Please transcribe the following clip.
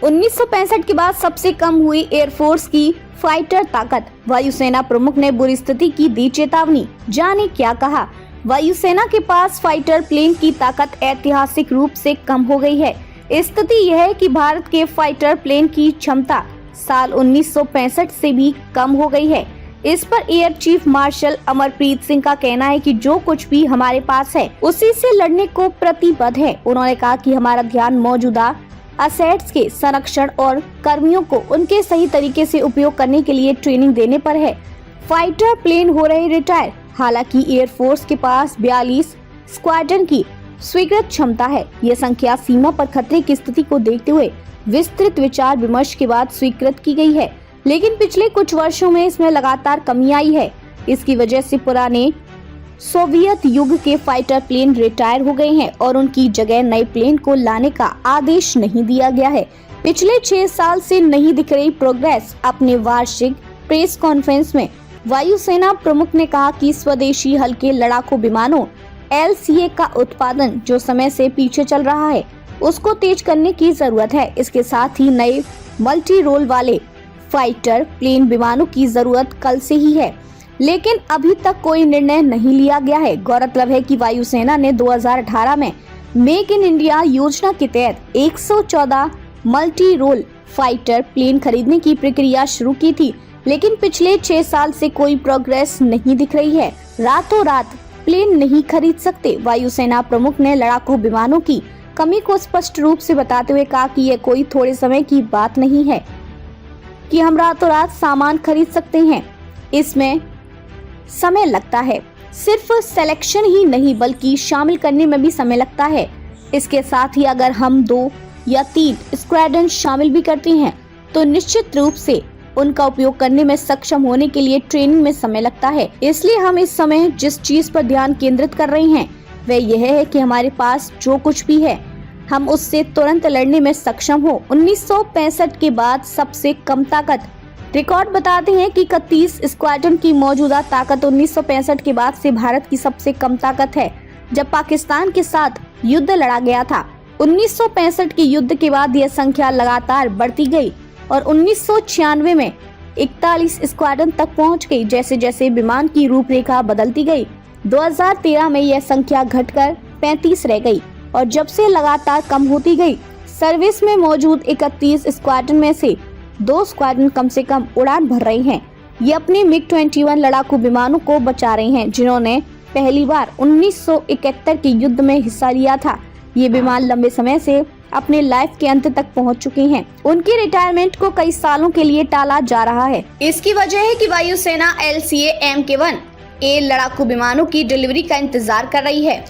1965 के बाद सबसे कम हुई एयरफोर्स की फाइटर ताकत। वायुसेना प्रमुख ने बुरी स्थिति की दी चेतावनी। जाने क्या कहा। वायुसेना के पास फाइटर प्लेन की ताकत ऐतिहासिक रूप से कम हो गई है। स्थिति यह है कि भारत के फाइटर प्लेन की क्षमता साल 1965 से भी कम हो गई है। इस पर air chief marshal Amarpreet Singh का कहना है कि जो कुछ भी हमारे पास है उसी से लड़ने को प्रतिबद्ध है। उन्होंने कहा कि हमारा ध्यान मौजूदा असेट्स के संरक्षण और कर्मियों को उनके सही तरीके से उपयोग करने के लिए ट्रेनिंग देने पर है। फाइटर प्लेन हो रहे रिटायर। हालांकि एयरफोर्स के पास 42 स्क्वाड्रन की स्वीकृत क्षमता है। यह संख्या सीमा पर खतरे की स्थिति को देखते हुए विस्तृत विचार विमर्श के बाद स्वीकृत की गई है, लेकिन पिछले कुछ वर्षों में इसमें लगातार कमी आई है। इसकी वजह से पुराने सोवियत युग के फाइटर प्लेन रिटायर हो गए हैं और उनकी जगह नए प्लेन को लाने का आदेश नहीं दिया गया है। पिछले 6 साल से नहीं दिख रही प्रोग्रेस। अपने वार्षिक प्रेस कॉन्फ्रेंस में वायुसेना प्रमुख ने कहा कि स्वदेशी हल्के लड़ाकू विमानों LCA का उत्पादन जो समय से पीछे चल रहा है उसको तेज करने की जरूरत है। इसके साथ ही नए मल्टी रोल वाले फाइटर प्लेन विमानों की जरूरत कल से ही है, लेकिन अभी तक कोई निर्णय नहीं लिया गया है। गौरतलब है कि वायुसेना ने 2018 में मेक इन इंडिया योजना के तहत 114 मल्टी रोल फाइटर प्लेन खरीदने की प्रक्रिया शुरू की थी, लेकिन पिछले 6 साल से कोई प्रोग्रेस नहीं दिख रही है। रातों रात प्लेन नहीं खरीद सकते। वायुसेना प्रमुख ने लड़ाकू विमानों की कमी को स्पष्ट रूप से बताते हुए कहा कि यह कोई थोड़े समय की बात नहीं है कि हम रातों रात सामान खरीद सकते हैं। इसमें समय लगता है। सिर्फ सिलेक्शन ही नहीं बल्कि शामिल करने में भी समय लगता है। इसके साथ ही अगर हम 2 या 3 स्क्वाड्रन शामिल भी करते हैं तो निश्चित रूप से उनका उपयोग करने में सक्षम होने के लिए ट्रेनिंग में समय लगता है। इसलिए हम इस समय जिस चीज पर ध्यान केंद्रित कर रहे हैं वह यह है कि हमारे पास जो कुछ भी है हम उससे तुरंत लड़ने में सक्षम हो। 1965 के बाद सबसे कम ताकत। रिकॉर्ड बताते हैं कि 31 स्क्वाड्रन की मौजूदा ताकत 1965 के बाद से भारत की सबसे कम ताकत है, जब पाकिस्तान के साथ युद्ध लड़ा गया था। 1965 के युद्ध के बाद यह संख्या लगातार बढ़ती गई और 1996 में 41 स्क्वाड्रन तक पहुंच गई। जैसे जैसे विमान की रूपरेखा बदलती गई, 2013 में यह संख्या घटकर 35 रह गई और जब से लगातार कम होती गई। सर्विस में मौजूद 31 स्क्वाड्रन में से 2 स्क्वाड्रन कम से कम उड़ान भर रहे हैं। ये अपने MiG-21 लड़ाकू विमानों को बचा रहे हैं, जिन्होंने पहली बार 1971 के युद्ध में हिस्सा लिया था। ये विमान लंबे समय से अपने लाइफ के अंत तक पहुंच चुके हैं। उनकी रिटायरमेंट को कई सालों के लिए टाला जा रहा है। इसकी वजह है कि वायुसेना LCA Mk1A लड़ाकू विमानों की डिलीवरी का इंतजार कर रही है।